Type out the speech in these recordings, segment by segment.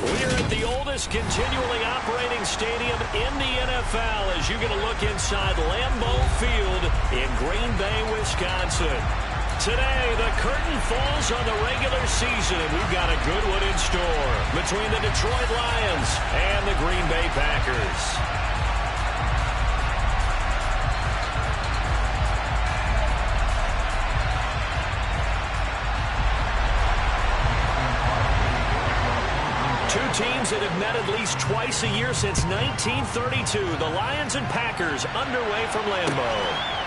We're at the oldest continually operating stadium in the NFL as you get a look inside Lambeau Field in Green Bay, Wisconsin. Today, the curtain falls on the regular season, and we've got a good one in store between the Detroit Lions and the Green Bay Packers. Two teams that have met at least twice a year since 1932. The Lions and Packers underway from Lambeau.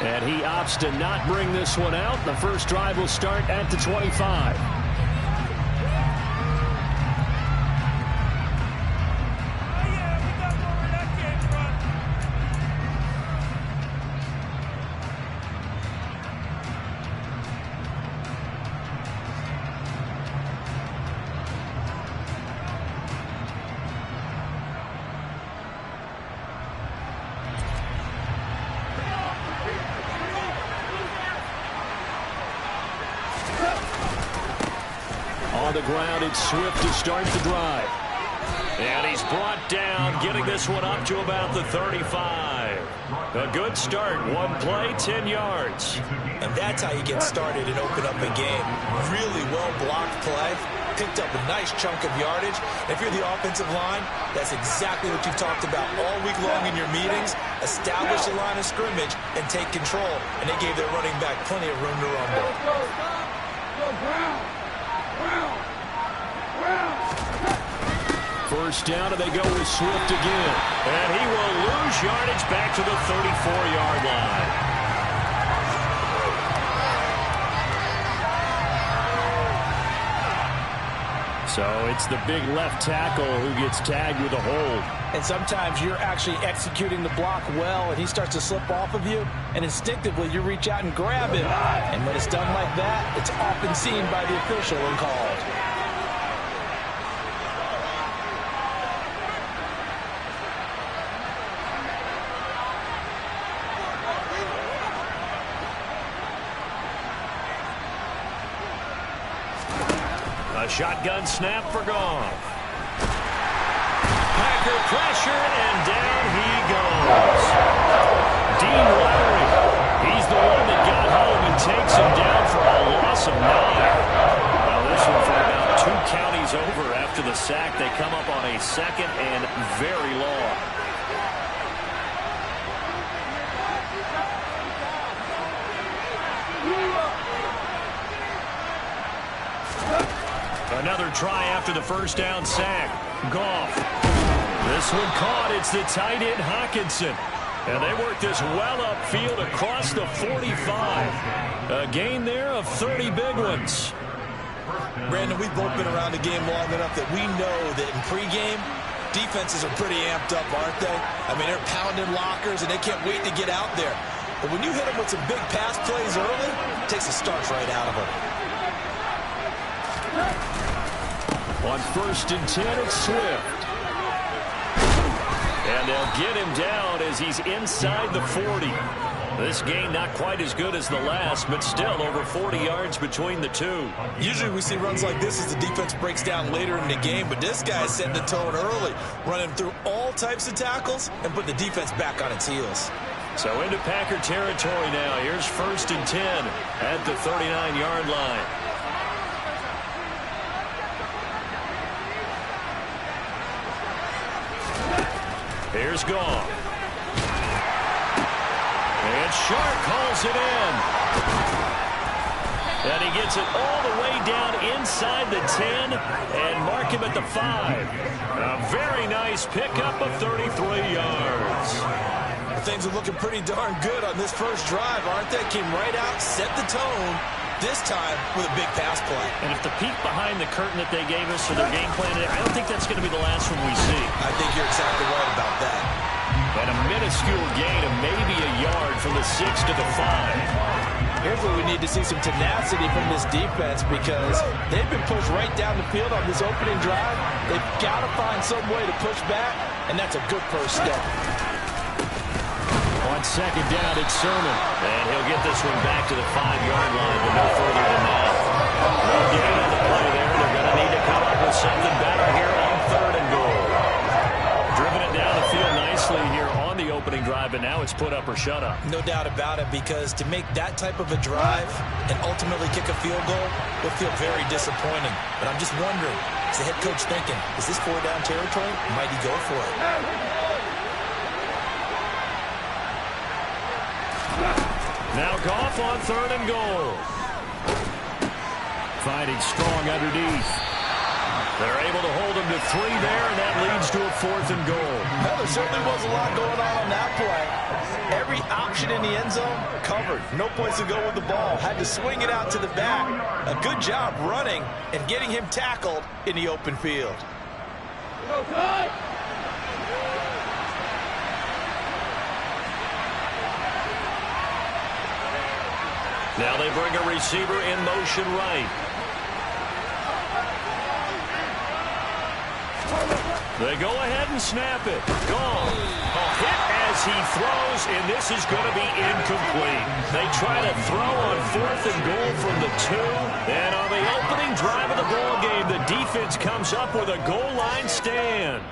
And he opts to not bring this one out. The first drive will start at the 25. On the ground, it's Swift to start the drive. And he's brought down, getting this one up to about the 35. A good start. One play, 10 yards. And that's how you get started and open up a game. Really well-blocked play. Picked up a nice chunk of yardage. If you're the offensive line, that's exactly what you've talked about all week long in your meetings. Establish the line of scrimmage and take control. And they gave their running back plenty of room to rumble. First down, and they go with Swift again. And he will lose yardage back to the 34-yard line. So it's the big left tackle who gets tagged with a hold. And sometimes you're actually executing the block well, and he starts to slip off of you, and instinctively you reach out and grab him. And when it's done like that, it's often seen by the official and called. A shotgun snap for Goff. Packer pressure, and down he goes. Dean Lowry, he's the one that got home and takes him down for a loss of 9. Well, this one for about 2 counties over after the sack. They come up on a second and very long. Another try after the first down sack. Goff. This one caught. It's the tight end Hockenson. And they work this well upfield across the 45. A gain there of 30 big ones. Brandon, we've both been around the game long enough that we know that in pregame, defenses are pretty amped up, aren't they? I mean, they're pounding lockers, and they can't wait to get out there. But when you hit them with some big pass plays early, it takes the starch right out of them. On 1st and 10, it's Swift. And they'll get him down as he's inside the 40. This game not quite as good as the last, but still over 40 yards between the two. Usually we see runs like this as the defense breaks down later in the game, but this guy is setting the tone early, running through all types of tackles and put the defense back on its heels. So into Packer territory now. Here's 1st and 10 at the 39-yard line. Here's Goff. And Sharp calls it in. And he gets it all the way down inside the 10 and mark him at the 5. A very nice pickup of 33 yards. Things are looking pretty darn good on this first drive, aren't they? Came right out, set the tone, this time with a big pass play. And if the peek behind the curtain that they gave us for their game plan, I don't think that's going to be the last one we see. I think you're exactly right about that. And a minuscule gain of maybe a yard from the 6 to the 5. Here's where we need to see some tenacity from this defense because they've been pushed right down the field on this opening drive. They've got to find some way to push back, and that's a good first step. On 2nd down, it's Sermon. And he'll get this one back to the 5-yard line, but no further than that. No gain on the play there. They're going to need to come up with something better here on 3rd and goal. Driven it down the field nicely here on the opening drive, and now it's put up or shut up. No doubt about it, because to make that type of a drive and ultimately kick a field goal will feel very disappointing. But I'm just wondering, is the head coach thinking, is this 4-down territory? Might he go for it? Now Goff on 3rd and goal. Finding strong underneath. They're able to hold him to 3 there, and that leads to a 4th and goal. Well, there certainly was a lot going on that play. Every option in the end zone covered. No place to go with the ball. Had to swing it out to the back. A good job running and getting him tackled in the open field. Now they bring a receiver in motion right. They go ahead and snap it. Gone. A hit as he throws, and this is going to be incomplete. They try to throw on 4th and goal from the 2. And on the opening drive of the ball game, the defense comes up with a goal line stand.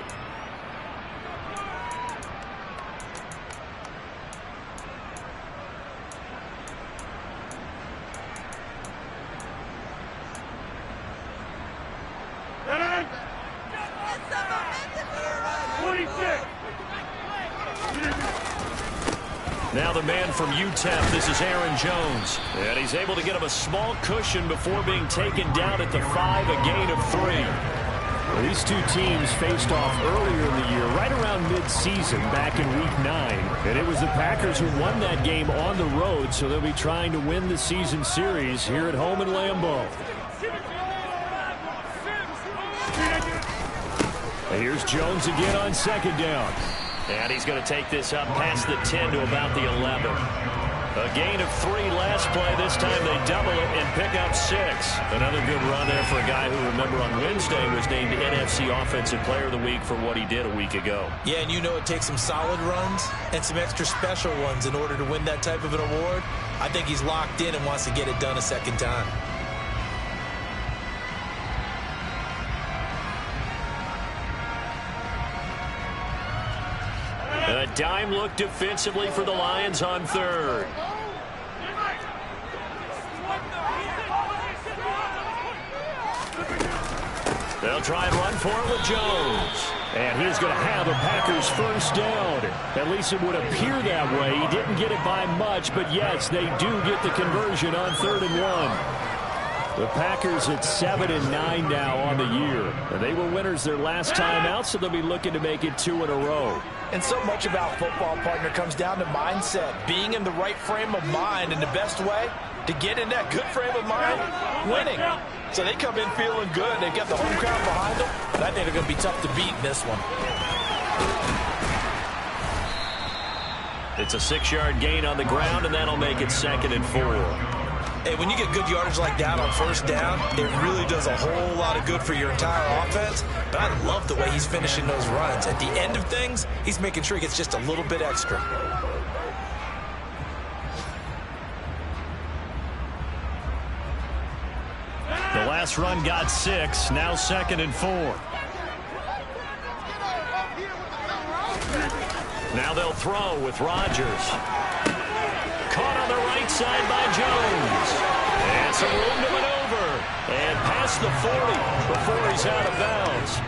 Now the man from UTEP, this is Aaron Jones. And he's able to get him a small cushion before being taken down at the 5, a gain of 3. Well, these two teams faced off earlier in the year, right around mid-season, back in Week 9. And it was the Packers who won that game on the road, so they'll be trying to win the season series here at home in Lambeau. Here's Jones again on 2nd down. And he's going to take this up past the 10 to about the 11. A gain of 3 last play. This time they double it and pick up 6. Another good run there for a guy who, remember, on Wednesday was named NFC Offensive Player of the Week for what he did a week ago. Yeah, and you know it takes some solid runs and some extra special ones in order to win that type of an award. I think he's locked in and wants to get it done a second time. A dime look defensively for the Lions on 3rd. They'll try and run for it with Jones. And he's going to have a Packers first down. At least it would appear that way. He didn't get it by much, but yes, they do get the conversion on 3rd and 1. The Packers at 7-9 now on the year. And they were winners their last time out, so they'll be looking to make it 2 in a row. And so much about football, partner, comes down to mindset. Being in the right frame of mind, and the best way to get in that good frame of mind, winning. So they come in feeling good. They've got the home crowd behind them. And I think they're going to be tough to beat in this one. It's a 6-yard gain on the ground, and that'll make it 2nd and 4. Hey, when you get good yardage like that on 1st down, it really does a whole lot of good for your entire offense. But I love the way he's finishing those runs. At the end of things, he's making sure he gets just a little bit extra. The last run got 6, now 2nd and 4. Now they'll throw with Rodgers. Caught on the right side by Jones. And some room to maneuver. And past the 40 before he's out of bounds.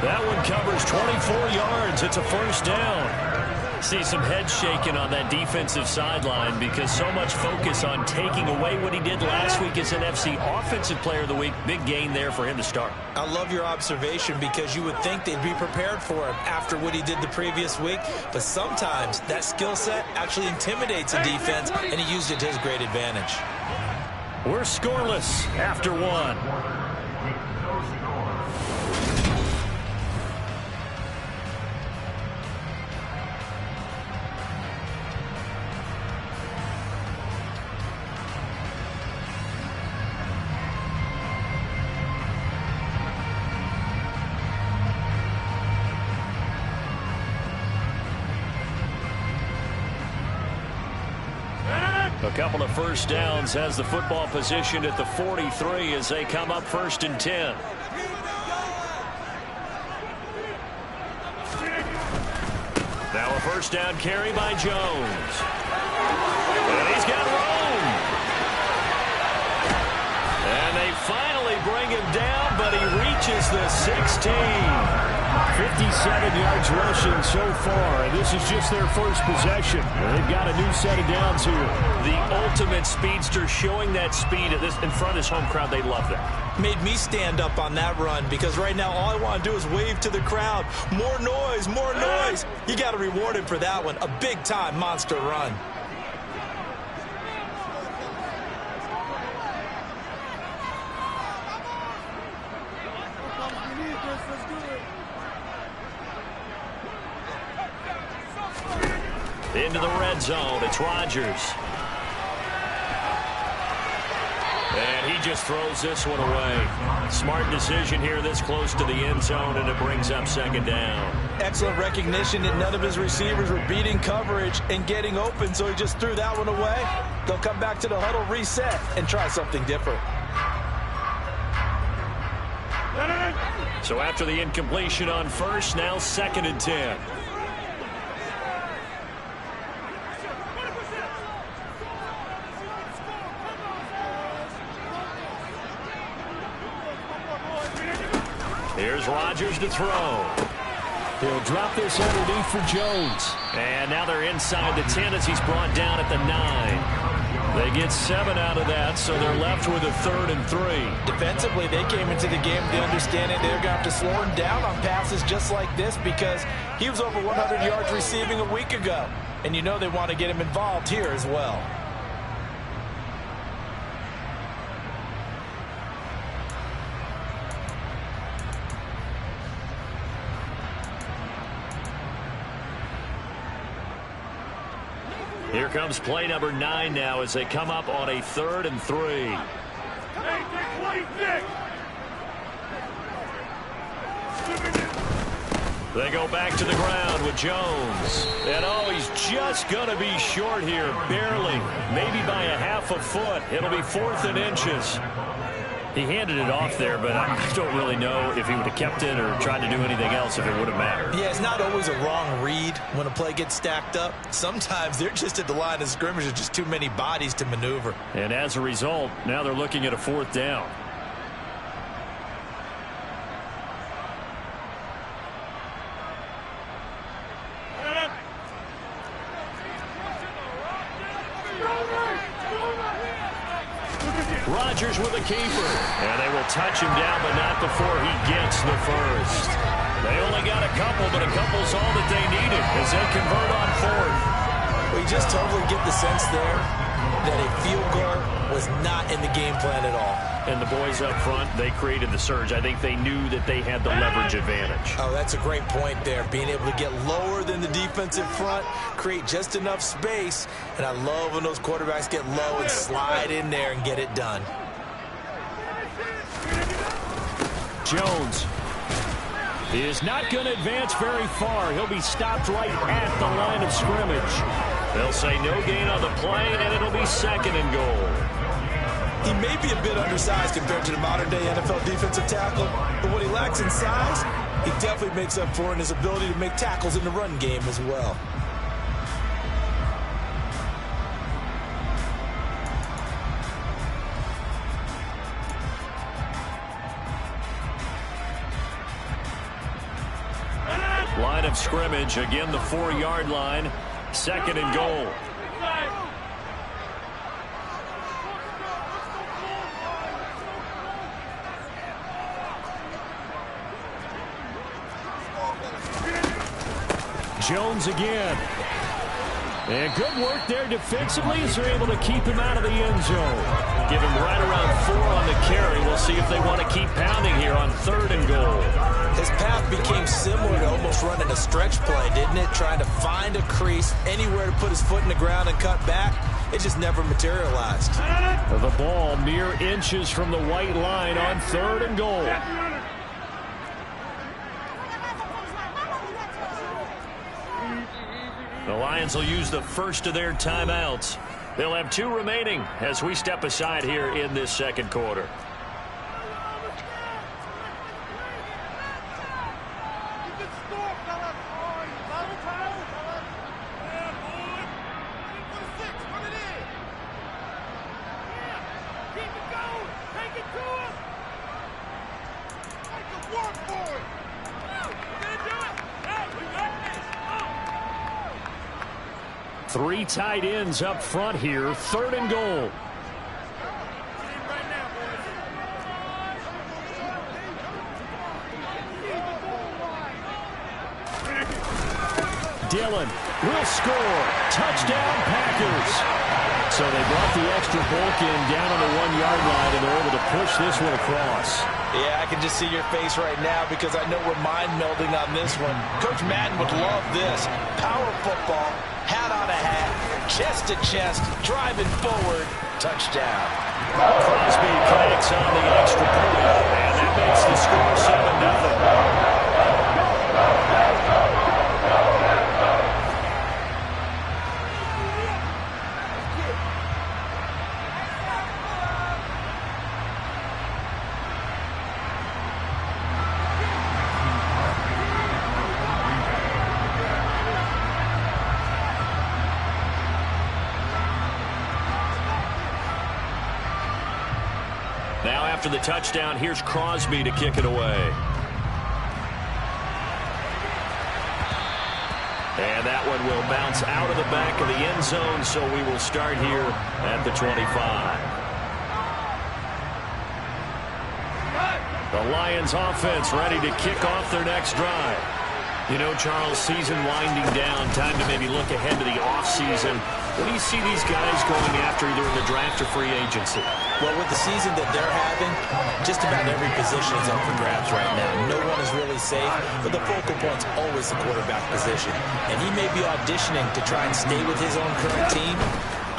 That one covers 24 yards. It's a first down. See some head shaking on that defensive sideline because so much focus on taking away what he did last week as NFC Offensive Player of the Week. Big gain there for him to start. I love your observation because you would think they'd be prepared for him after what he did the previous week. But sometimes that skill set actually intimidates a defense, and he used it to his great advantage. We're scoreless after 1. A couple of first downs has the football positioned at the 43 as they come up 1st and 10. first down carry by Jones. And he's got room. And they finally bring him down, but he reaches the 16. 57 yards rushing so far, and this is just their first possession. They've got a new set of downs here. The ultimate speedster showing that speed in front of his home crowd. They love that. Made me stand up on that run because right now all I want to do is wave to the crowd. More noise, more noise. You got to reward him for that one. A big-time monster run. Into the red zone. It's Rodgers. And he just throws this one away. Smart decision here this close to the end zone, and it brings up second down. Excellent recognition that none of his receivers were beating coverage and getting open, so he just threw that one away. They'll come back to the huddle, reset, and try something different. So after the incompletion on first, now 2nd and 10. Here's Rodgers to throw. He'll drop this underneath for Jones. And now they're inside the 10 as he's brought down at the 9. They get 7 out of that, so they're left with a 3rd and 3. Defensively, they came into the game with the understanding they're going to have to slow him down on passes just like this because he was over 100 yards receiving a week ago. And you know they want to get him involved here as well. Here comes play number 9 now as they come up on a 3rd and 3. They go back to the ground with Jones. And oh, he's just going to be short here, barely. Maybe by a half a foot. It'll be 4th and inches. He handed it off there, but I don't really know if he would have kept it or tried to do anything else if it would have mattered. Yeah, it's not always a wrong read when a play gets stacked up. Sometimes they're just at the line of scrimmage. There's just too many bodies to maneuver. And as a result, now they're looking at a 4th down. Rodgers with a keeper. And they will touch him down, but not before he gets the first. They only got a couple, but a couple's all that they needed as they convert on 4th. We just totally get the sense there that a field goal was not in the game plan at all. And the boys up front, they created the surge. I think they knew that they had the leverage advantage. Oh, that's a great point there. Being able to get lower than the defensive front, create just enough space. And I love when those quarterbacks get low and slide in there and get it done. Jones is not going to advance very far. He'll be stopped right at the line of scrimmage. They'll say no gain on the play, and it'll be 2nd and goal. He may be a bit undersized compared to the modern-day NFL defensive tackle, but what he lacks in size, he definitely makes up for in his ability to make tackles in the run game as well. Line of scrimmage, again the 4-yard line, 2nd and goal. Jones again. And good work there defensively as they're able to keep him out of the end zone. Give him right around 4 on the carry. We'll see if they want to keep pounding here on 3rd and goal. His path became similar to almost running a stretch play, didn't it? Trying to find a crease, anywhere to put his foot in the ground and cut back. It just never materialized. The ball mere inches from the white line on 3rd and goal. The Lions will use the first of their timeouts. They'll have 2 remaining as we step aside here in this 2nd quarter. Three tight ends up front here. 3rd and goal. Dillon will score. Touchdown, Packers. So they brought the extra bulk in down on the 1-yard line, and they're able to push this one across. Yeah, I can just see your face right now because I know we're mind melding on this one. Coach Madden would love this. Power football, hat on a hat, chest to chest, driving forward, touchdown. Crosby connects on the extra point, and that makes the score 7-0. Now after the touchdown, here's Crosby to kick it away. And that one will bounce out of the back of the end zone, so we will start here at the 25. The Lions offense ready to kick off their next drive. You know, Charles, season winding down, time to maybe look ahead to the offseason. What do you see these guys going after either in the draft or free agency? Well, with the season that they're having, just about every position is up for grabs right now. No one is really safe, but the focal point's always the quarterback position. And he may be auditioning to try and stay with his own current team.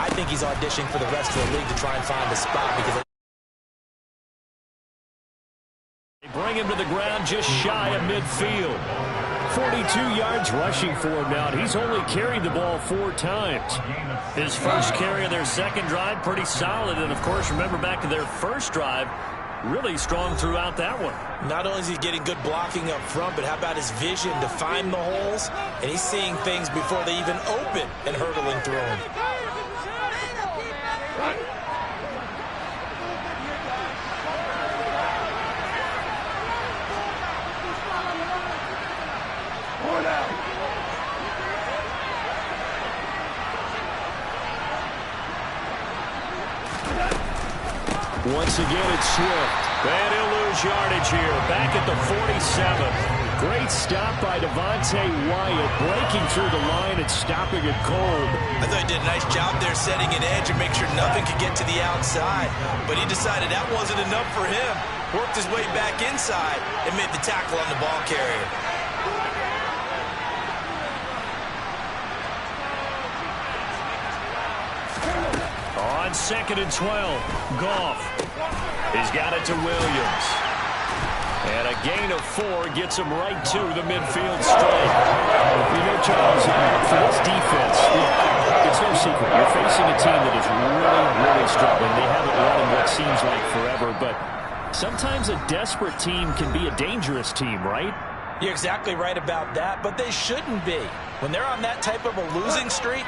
I think he's auditioning for the rest of the league to try and find a spot because they bring him to the ground just shy of midfield. 42 yards rushing for him now. He's only carried the ball 4 times. His first carry of their second drive, pretty solid. And, of course, remember back to their first drive, really strong throughout that one. not only is he getting good blocking up front, but how about his vision to find the holes? And he's seeing things before they even open and hurtling through them. Once again, it's Swift. And he'll lose yardage here. Back at the 47. Great stop by Devontae Wyatt, breaking through the line and stopping it cold. I thought he did a nice job there setting an edge and make sure nothing could get to the outside. But he decided that wasn't enough for him. Worked his way back inside and made the tackle on the ball carrier. On 2nd and 12, Goff. He's got it to Williams. And a gain of 4 gets him right to the midfield strike. You know, Charles, for this defense, it's no secret. You're facing a team that is really struggling. They haven't won in what seems like forever, but sometimes a desperate team can be a dangerous team, right? You're exactly right about that, but they shouldn't be. When they're on that type of a losing streak,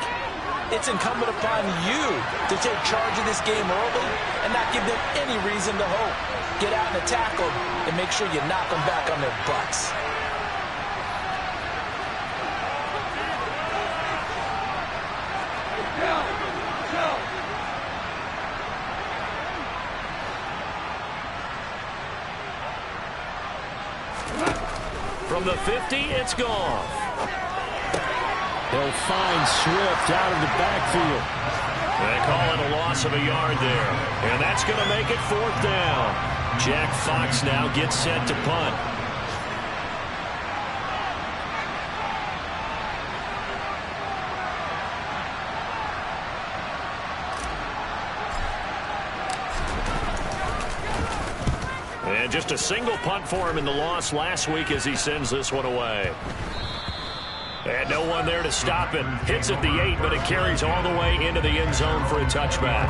it's incumbent upon you to take charge of this game early and not give them any reason to hope. Get out and attack them and make sure you knock them back on their butts. From the 50, it's gone. They'll find Swift out of the backfield. They call it a loss of a yard there. And that's going to make it 4th down. Jack Fox now gets set to punt. And just a single punt for him in the loss last week as he sends this one away. And no one there to stop it. Hits at the 8, but it carries all the way into the end zone for a touchback.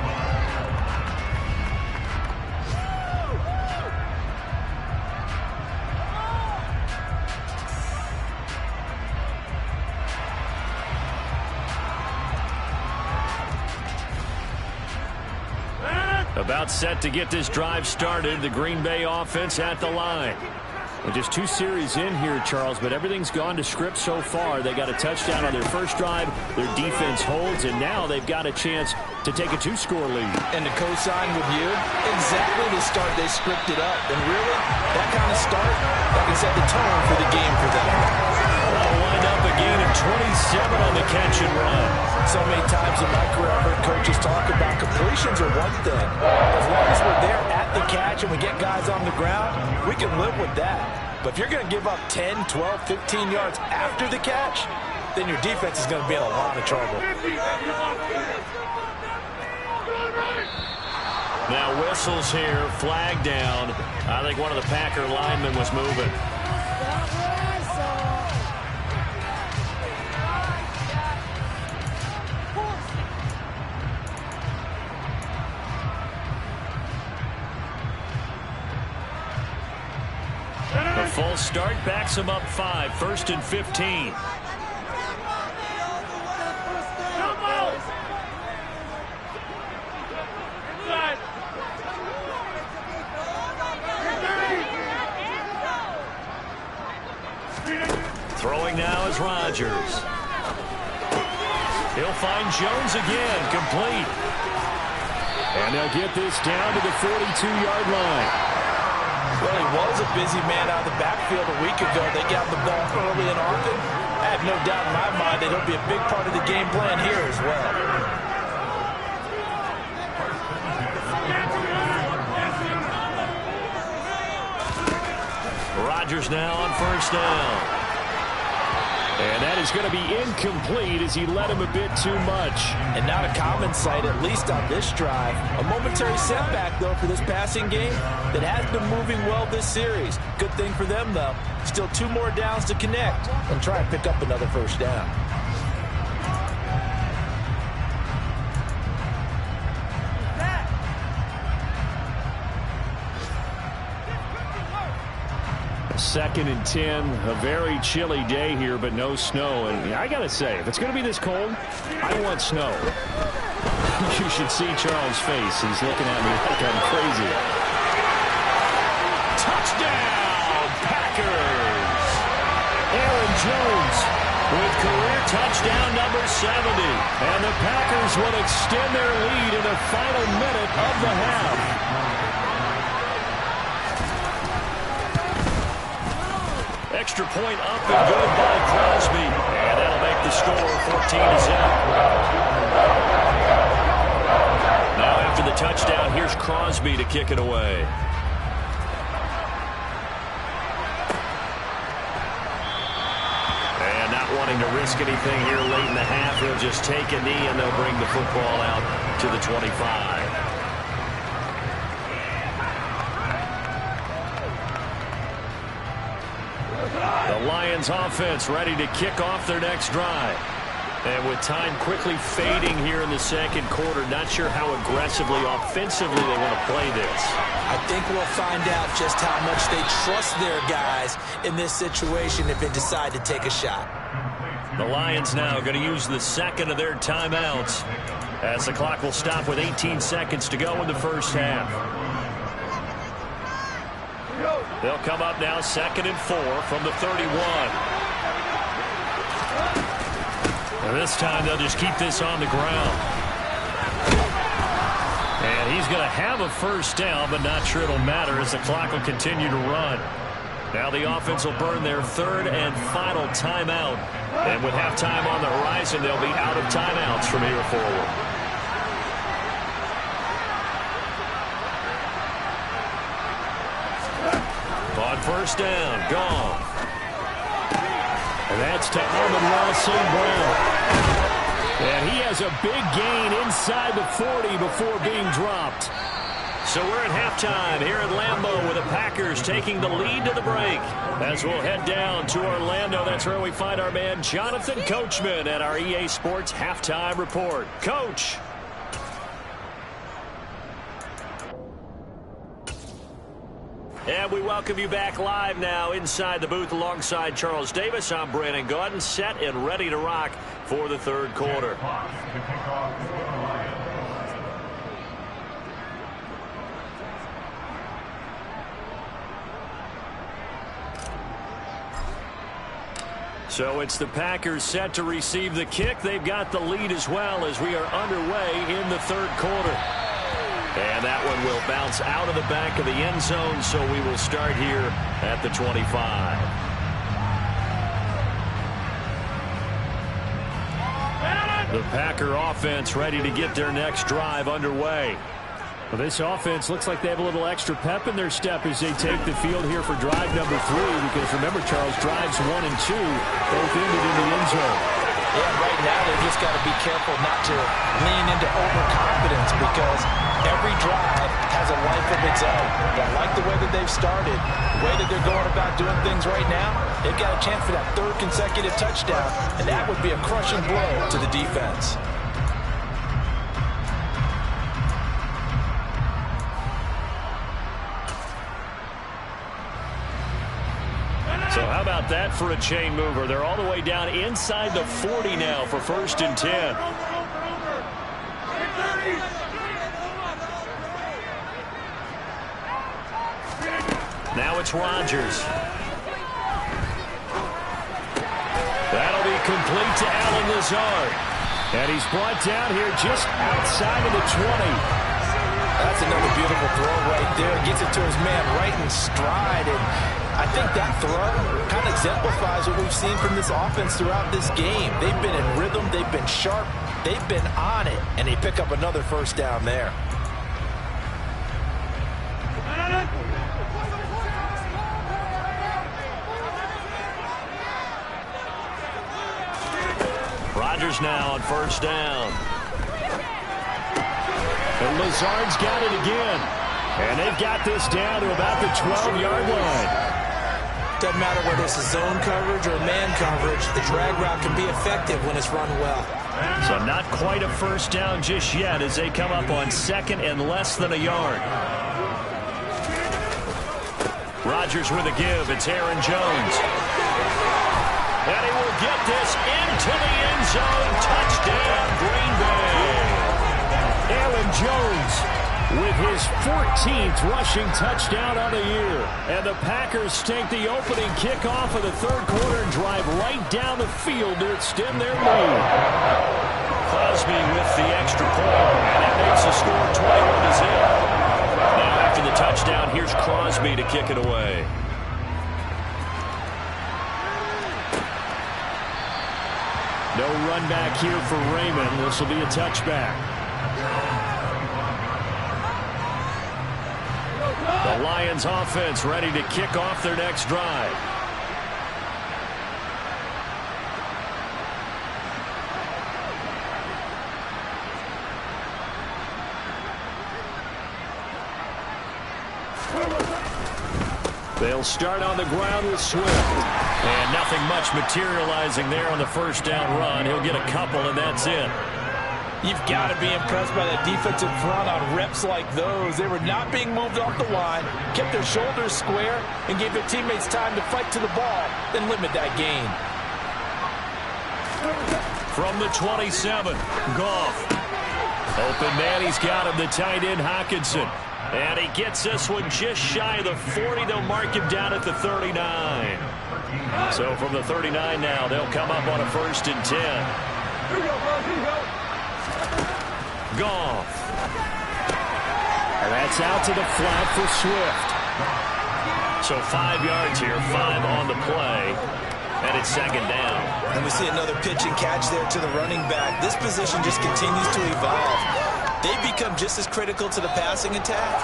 About set to get this drive started. The Green Bay offense at the line. And just 2 series in here, Charles, but everything's gone to script so far. They got a touchdown on their first drive. Their defense holds, and now they've got a chance to take a 2-score lead. And to co-sign with you, exactly the start they scripted up. And really, that kind of start, that can set the tone for the game for them. That'll wind up a gain of 27 on the catch and run. So many times in my career, I've heard coaches talk about completions are one thing. As long as we're there at the catch and we get guys on the ground, we can live with that. But if you're going to give up 10, 12, 15 yards after the catch, then your defense is going to be in a lot of trouble. Now whistles here, flag down. I think one of the Packer linemen was moving. The full start backs him up 5, 1st and 15. Throwing now is Rodgers. He'll find Jones again, complete. And they'll get this down to the 42-yard line. Well, he was a busy man out of the backfield a week ago. They got the ball early and often. I have no doubt in my mind that he'll be a big part of the game plan here as well. Rodgers now on 1st down. And that is going to be incomplete as he led him a bit too much. And not a common sight, at least on this drive. A momentary setback, though, for this passing game that has been moving well this series. Good thing for them, though. Still 2 more downs to connect and try and pick up another 1st down. Second and 10, a very chilly day here, but no snow. And I got to say, if it's going to be this cold, I want snow. You should see Charles' face. He's looking at me like I'm crazy. Touchdown, Packers! Aaron Jones with career touchdown number 70. And the Packers will extend their lead in the final minute of the half. Extra point up and good by Crosby. And that'll make the score 14-0. Now after the touchdown, here's Crosby to kick it away. And not wanting to risk anything here late in the half, he'll just take a knee and they'll bring the football out to the 25. The Lions offense ready to kick off their next drive. And with time quickly fading here in the second quarter, not sure how aggressively, offensively they want to play this. I think we'll find out just how much they trust their guys in this situation if they decide to take a shot. The Lions now going to use the second of their timeouts as the clock will stop with 18 seconds to go in the first half. They'll come up now 2nd and 4 from the 31. And this time they'll just keep this on the ground. And he's going to have a 1st down, but not sure it'll matter as the clock will continue to run. Now the offense will burn their 3rd and final timeout. And with halftime on the horizon, they'll be out of timeouts from here forward. On 1st down, gone. And that's to Amon-Ra St. Brown. And he has a big gain inside the 40 before being dropped. So we're at halftime here at Lambeau with the Packers taking the lead to the break. As we'll head down to Orlando, that's where we find our man Jonathan Coachman at our EA Sports Halftime Report. Coach. And we welcome you back live now inside the booth alongside Charles Davis. I'm Brandon Gaudin, set and ready to rock for the 3rd quarter. So it's the Packers set to receive the kick. They've got the lead as well as we are underway in the third quarter. And that one will bounce out of the back of the end zone, so we will start here at the 25. The Packer offense ready to get their next drive underway. Well, this offense looks like they have a little extra pep in their step as they take the field here for drive number 3. Because remember, Charles, drives 1 and 2 both ended in the end zone. Yeah, right now they just got to be careful not to lean into overconfidence because every drive has a life of its own. But I like the way that they've started, the way that they're going about doing things right now. They've got a chance for that 3rd consecutive touchdown, and that would be a crushing blow to the defense. So how about that for a chain mover? They're all the way down inside the 40 now for 1st and 10. Now it's Rodgers. That'll be complete to Allen Lazard. And he's brought down here just outside of the 20. That's another beautiful throw right there. Gets it to his man right in stride. And I think that throw kind of exemplifies what we've seen from this offense throughout this game. They've been in rhythm. They've been sharp. They've been on it. And they pick up another 1st down there. Rodgers now on 1st down. And Lazard's got it again. And they've got this down to about the 12-yard line. Doesn't matter whether it's a zone coverage or man coverage, the drag route can be effective when it's run well. So not quite a 1st down just yet as they come up on 2nd and less than a yard. Rodgers with a give. It's Aaron Jones. And he will get this into the end zone. Touchdown, Green Bay. Aaron Jones with his 14th rushing touchdown on the year. And the Packers take the opening kickoff of the 3rd quarter and drive right down the field to extend their lead. Crosby with the extra point, and that makes the score 21 is in. Now after the touchdown, here's Crosby to kick it away. No run back here for Raymond. This will be a touchback. The Lions offense ready to kick off their next drive. They'll start on the ground with Swift. And nothing much materializing there on the 1st down run. He'll get a couple, and that's it. You've got to be impressed by that defensive front on reps like those. They were not being moved off the line, kept their shoulders square, and gave their teammates time to fight to the ball, then limit that gain. From the 27, Goff. Open man, he's got him, the tight end, Hockenson. And he gets this one just shy of the 40. They'll mark him down at the 39. So from the 39 now, they'll come up on a 1st and 10. Here we go, bro. Here we go. Goff. And that's out to the flat for Swift. So 5 yards here, 5 on the play. And it's 2nd down. And we see another pitch and catch there to the running back. This position just continues to evolve. They become just as critical to the passing attack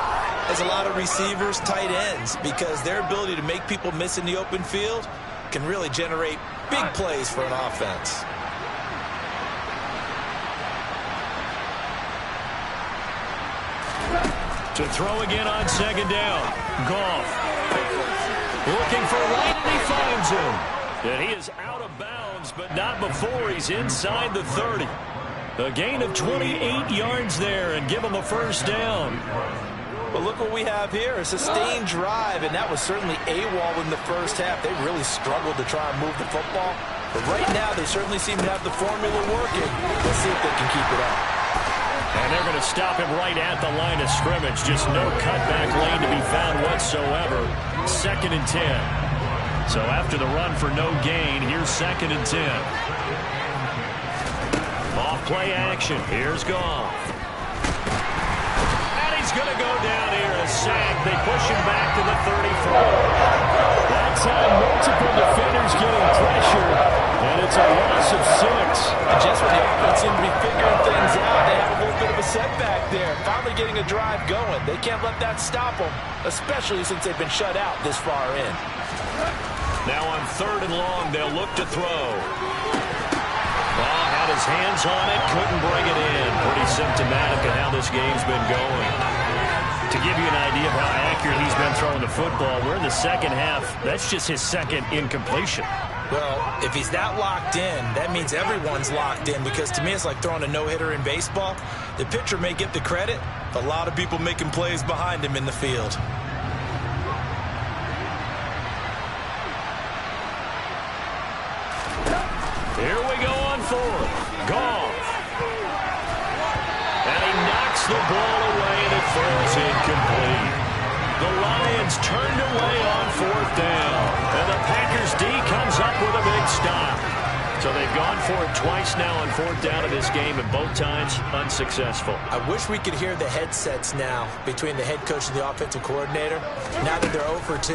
as a lot of receivers, tight ends, because their ability to make people miss in the open field can really generate big plays for an offense. To throw again on 2nd down. Goff. Looking for White, and he finds him. And he is out of bounds, but not before he's inside the 30. A gain of 28 yards there and give him a 1st down. But look what we have here, a sustained drive, and that was certainly AWOL in the 1st half. They really struggled to try and move the football. But right now, they certainly seem to have the formula working. Let's see if they can keep it up. And they're going to stop him right at the line of scrimmage. Just no cutback lane to be found whatsoever. 2nd and 10. So after the run for no gain, here's 2nd and 10. Off play action. Here's Goff. And he's going to go down here. A sack. They push him back to the 34. That's how multiple defenders getting pressure. And it's a loss of 6. And just when the offense seemed to be figuring things out, they had a little bit of a setback there. Finally getting a drive going. They can't let that stop them, especially since they've been shut out this far in. Now on 3rd and long, they'll look to throw. Had his hands on it, couldn't bring it in. Pretty symptomatic of how this game's been going. To give you an idea of how accurate he's been throwing the football, we're in the second half. That's just his 2nd incompletion. Well, if he's that locked in, that means everyone's locked in, because to me it's like throwing a no-hitter in baseball. The pitcher may get the credit, but a lot of people making plays behind him in the field. Here we go on 4th. Goff. And he knocks the ball away, and it falls incomplete. The Lions turned away on 4th down. And the Packers D comes up with a big stop. So they've gone for it twice now on 4th down of this game, and both times unsuccessful. I wish we could hear the headsets now between the head coach and the offensive coordinator. Now that they're 0 for 2,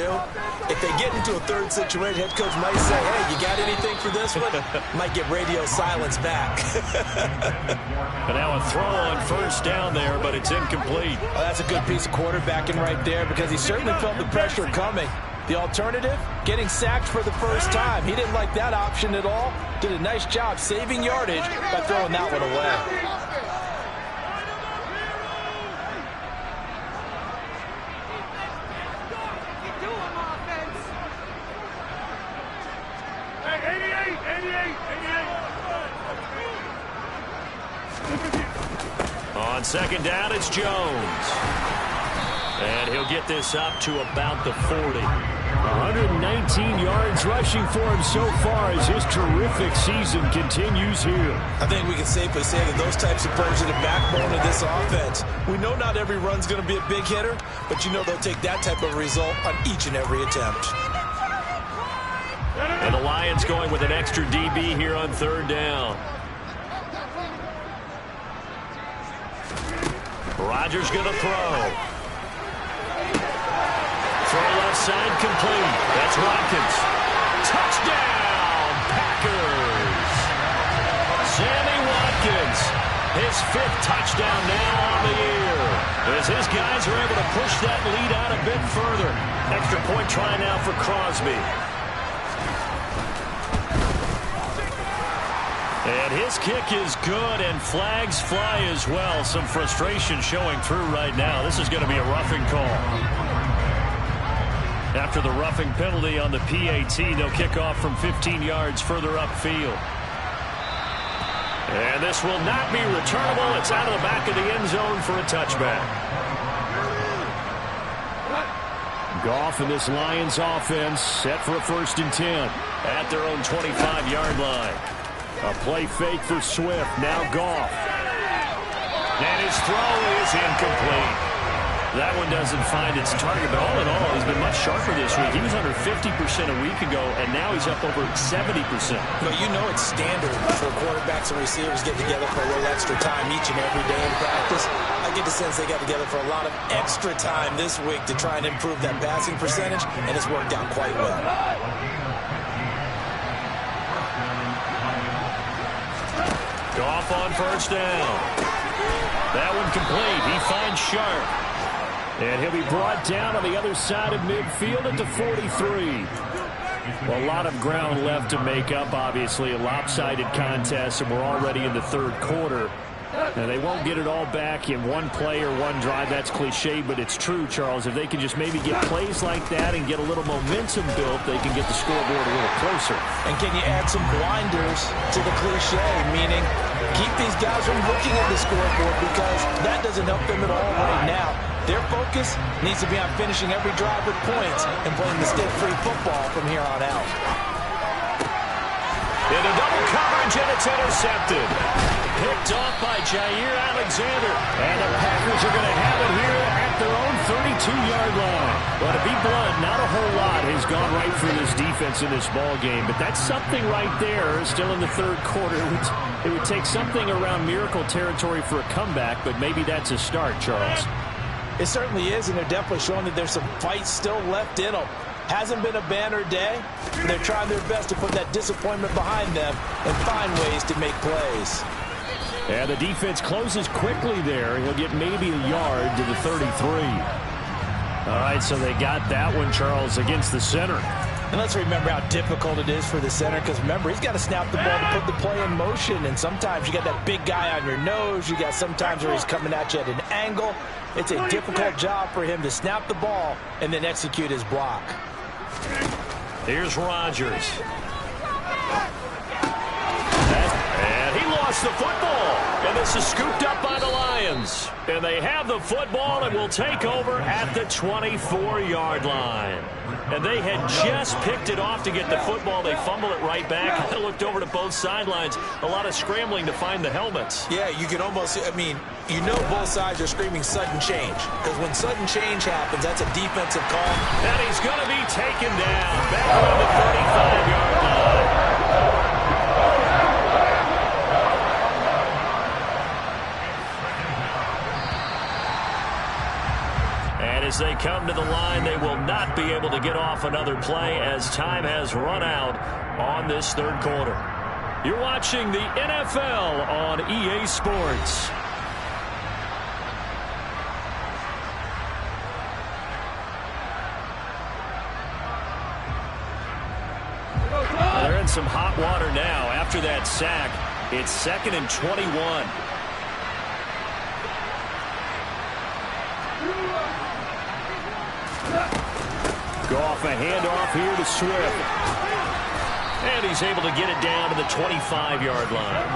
if they get into a 3rd situation, head coach might say, hey, you got anything for this one? Might get radio silence back. And now a throw on 1st down there, but it's incomplete. Well, that's a good piece of quarterbacking right there, because he certainly felt the pressure coming. The alternative, getting sacked for the first time. He didn't like that option at all. Did a nice job saving yardage by throwing that one away. On 2nd down, it's Jones. And he'll get this up to about the 40. 119 yards rushing for him so far as his terrific season continues here. I think we can safely say that those types of plays are the backbone of this offense. We know not every run's going to be a big hitter, but you know they'll take that type of result on each and every attempt. And the Lions going with an extra DB here on 3rd down. Rodgers going to throw. Throw left side complete. That's Watkins. Touchdown, Packers. Sammy Watkins, his 5th touchdown now on the year. As his guys are able to push that lead out a bit further. Extra point try now for Crosby. And his kick is good, and flags fly as well. Some frustration showing through right now. This is going to be a roughing call. After the roughing penalty on the PAT, they'll kick off from 15 yards further upfield. And this will not be returnable. It's out of the back of the end zone for a touchback. Goff and this Lions offense set for a 1st and 10. At their own 25-yard line. A play fake for Swift. Now Goff. And his throw is incomplete. That one doesn't find its target, but all in all, he's been much sharper this week. He was under 50% a week ago, and now he's up over 70%. But you know it's standard for quarterbacks and receivers get together for a little extra time each and every day in practice. I get the sense they got together for a lot of extra time this week to try and improve that passing percentage, and it's worked out quite well. Goff on 1st down. That one complete. He finds Sharp. And he'll be brought down on the other side of midfield at the 43. Well, a lot of ground left to make up, obviously. A lopsided contest, and we're already in the 3rd quarter. And they won't get it all back in one play or one drive. That's cliche, but it's true, Charles. If they can just maybe get plays like that and get a little momentum built, they can get the scoreboard a little closer. And can you add some blinders to the cliche, meaning keep these guys from looking at the scoreboard, because that doesn't help them at all right now. Their focus needs to be on finishing every drive with points and playing mistake-free football from here on out. Into double coverage, range, and it's intercepted. Picked off by Jair Alexander. And the Packers are going to have it here at their own 32-yard line. Well, to be blunt, not a whole lot has gone right for this defense in this ball game, but that's something right there. Still in the third quarter. It would take something around miracle territory for a comeback, but maybe that's a start, Charles. It certainly is, and they're definitely showing that there's some fight still left in them. Hasn't been a banner day, and they're trying their best to put that disappointment behind them and find ways to make plays. And the defense closes quickly there. He'll get maybe a yard to the 33. All right, so they got that one, Charles, against the center. And let's remember how difficult it is for the center, because remember, he's got to snap the ball to put the play in motion, and sometimes you got that big guy on your nose. You got sometimes where he's coming at you at an angle. It's a difficult job for him to snap the ball and then execute his block. Here's Rodgers. And he lost the football. And this is scooped up by the Lions. And they have the football and will take over at the 24-yard line. And they had just picked it off to get the football. They fumbled it right back. I looked over to both sidelines. A lot of scrambling to find the helmets. Yeah, you can almost, you know both sides are screaming sudden change. Because when sudden change happens, that's a defensive call. And he's going to be taken down back on the 35-yard line. As they come to the line, they will not be able to get off another play as time has run out on this third quarter. You're watching the NFL on EA Sports. They're in some hot water now. After that sack, it's 2nd and 21. Goff, a handoff here to Swift. And he's able to get it down to the 25-yard line.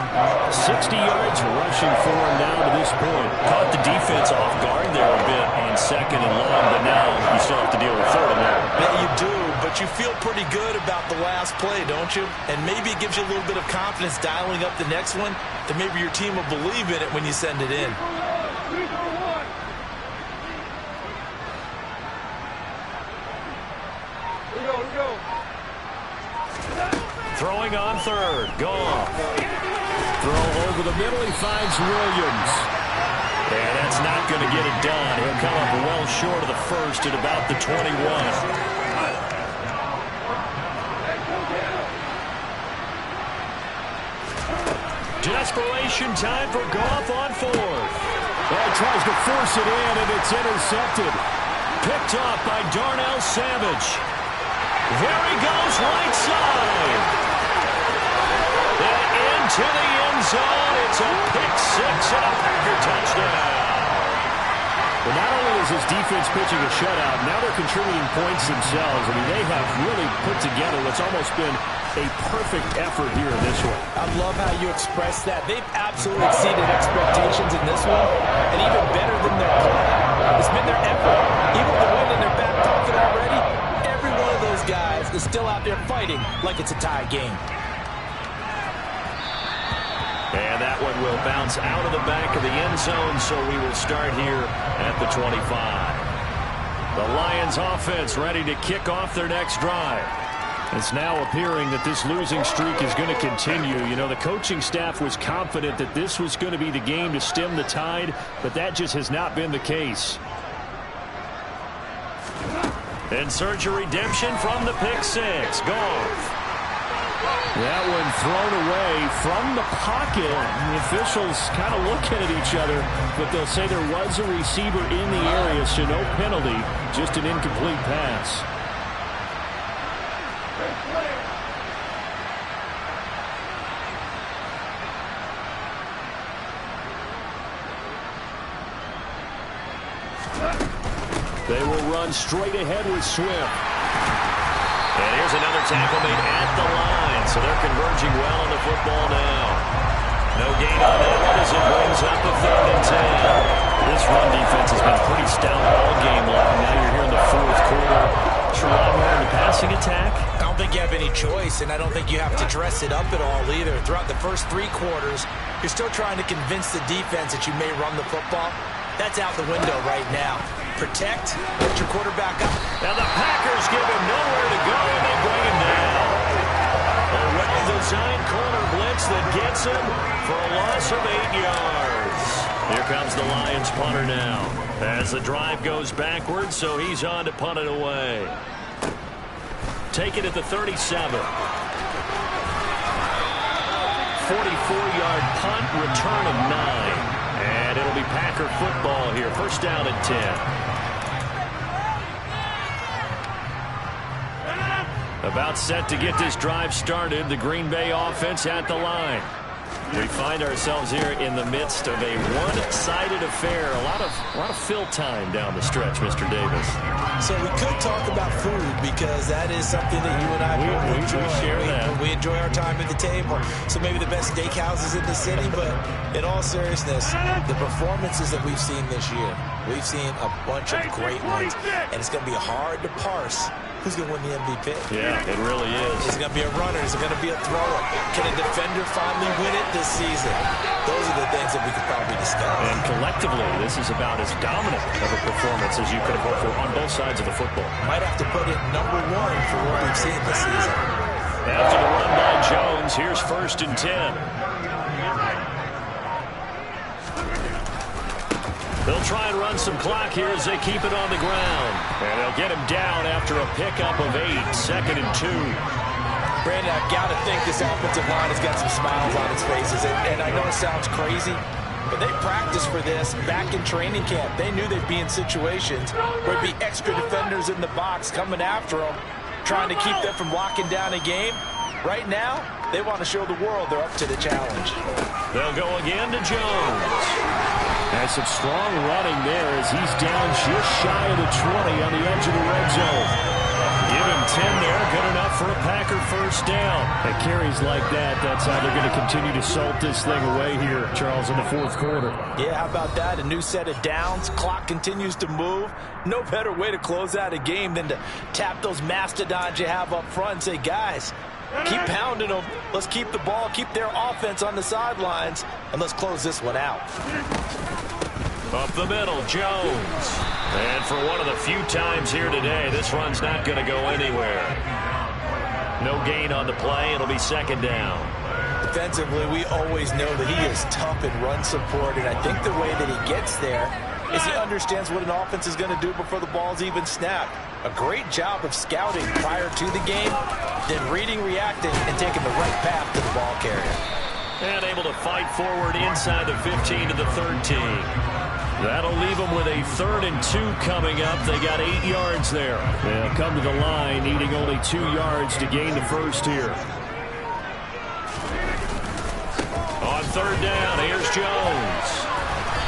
60 yards rushing for him now to this point. Caught the defense off guard there a bit on 2nd and long, but now you still have to deal with 3rd and long. Yeah, you do, but you feel pretty good about the last play, don't you? And maybe it gives you a little bit of confidence dialing up the next one, that maybe your team will believe in it when you send it in. Throwing on 3rd. Goff. Throw over the middle. He finds Williams. And that's not going to get it done. He'll come up well short of the 1st at about the 21. Desperation time for Goff on 4th. Well, he tries to force it in, and it's intercepted. Picked off by Darnell Savage. There he goes, right side. And into the end zone. It's a pick-6 and a Packer touchdown. Well, not only is this defense pitching a shutout, now they're contributing points themselves. I mean, they have really put together what's almost been a perfect effort here in this one. I love how you express that. They've absolutely exceeded expectations in this one, and even better than their plan. It's been their effort. Even with the win in their back pocket already, every one of those guys is still out there fighting like it's a tie game. And that one will bounce out of the back of the end zone, so we will start here at the 25. The Lions offense ready to kick off their next drive. It's now appearing that this losing streak is going to continue. You know, the coaching staff was confident that this was going to be the game to stem the tide, but that just has not been the case. In search of redemption from the pick-6. Goff. That one thrown away from the pocket. The officials kind of looking at each other, but they'll say there was a receiver in the area, so no penalty, just an incomplete pass. They will run straight ahead with Swift. And here's another tackle made at the line. So they're converging well on the football now. No gain on that one as it brings up a 3rd and 10. This run defense has been pretty stout all game long. Now you're here in the 4th quarter. Sherrod more in the passing attack. don't think you have any choice, and I don't think you have to dress it up at all either. Throughout the first 3 quarters, you're still trying to convince the defense that you may run the football. That's out the window right now. Protect, get your quarterback up. And the Packers give him nowhere to go, and they bring him down. A well-designed corner blitz that gets him for a loss of 8 yards. Here comes the Lions punter now. As the drive goes backwards, so he's on to punt it away. Take it at the 37. 44-yard punt, return of 9. And it'll be Packer football here. First down and 10. About set to get this drive started. The Green Bay offense at the line. We find ourselves here in the midst of a one-sided affair. A lot of fill time down the stretch, Mr. Davis. So we could talk about food because that is something that you and I we enjoy. share that. We enjoy our time at the table. So maybe the best steakhouses in the city, but in all seriousness, the performances that we've seen this year, we've seen a bunch of great ones, and it's going to be hard to parse who's going to win the MVP. Yeah, it really is. Is it going to be a runner? Is it going to be a thrower? Can a defender finally win it this season? Those are the things that we could probably discuss. And collectively, this is about as dominant of a performance as you could have hoped for on both sides of the football. Might have to put it number 1 for what we've seen this season. After the run by Jones, here's first and 10. They'll try and run some clock here as they keep it on the ground. And they'll get him down after a pickup of 8. Second and 2. Brandon, I've got to think this offensive line has got some smiles on its faces. And I know it sounds crazy, but they practiced for this back in training camp. They knew they'd be in situations where there'd be extra defenders in the box coming after them, trying to keep them from locking down a game. Right now, they want to show the world they're up to the challenge. They'll go again to Jones. That's some strong running there as he's down just shy of the 20 on the edge of the red zone. Give him 10 there. Good enough for a Packer first down. At carries like that, that's how they're going to continue to salt this thing away here, Charles, in the 4th quarter. Yeah, how about that? A new set of downs. Clock continues to move. No better way to close out a game than to tap those mastodons you have up front and say, guys, keep pounding them. Let's keep the ball, keep their offense on the sidelines, and let's close this one out. Up the middle, Jones. And for one of the few times here today, this run's not going to go anywhere. No gain on the play. It'll be second down. Defensively, we always know that he is tough in run support, and I think the way that he gets there is he understands what an offense is going to do before the ball's even snapped. A great job of scouting prior to the game, then reading, reacting, and taking the right path to the ball carrier. And able to fight forward inside the 15 to the 13. That'll leave them with a 3rd and 2 coming up. They got 8 yards there. They'll come to the line, needing only 2 yards to gain the first here. On 3rd down, here's Jones.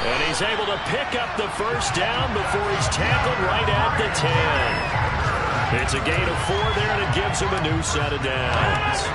And he's able to pick up the first down before he's tackled right at the 10. It's a gain of 4 there, and it gives him a new set of downs.